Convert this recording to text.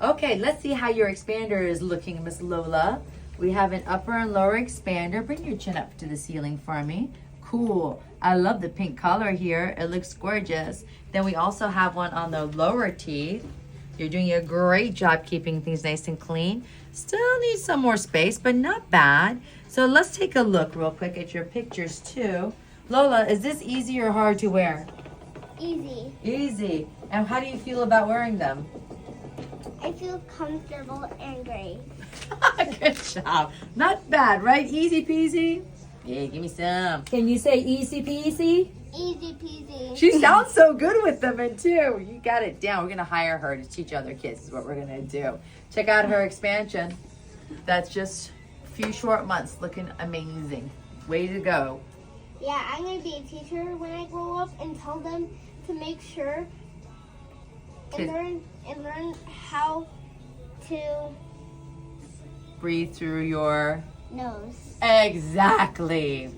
Okay, let's see how your expander is looking, Miss Lola. We have an upper and lower expander. Bring your chin up to the ceiling for me. Cool. I love the pink color here. It looks gorgeous. Then we also have one on the lower teeth. You're doing a great job keeping things nice and clean. Still need some more space, but not bad. So let's take a look real quick at your pictures too. Lola, is this easy or hard to wear? Easy. Easy. And how do you feel about wearing them? I feel comfortable and great. Good job. Not bad, right? Easy peasy. Yeah, give me some. Can you say easy peasy? Easy peasy. She sounds so good with them in too. You got it down. We're gonna hire her to teach other kids is what we're gonna do. Check out her expansion. That's just a few short months looking amazing. Way to go. Yeah, I'm going to be a teacher when I grow up and tell them to make sure and learn how to Breathe through your nose. exactly.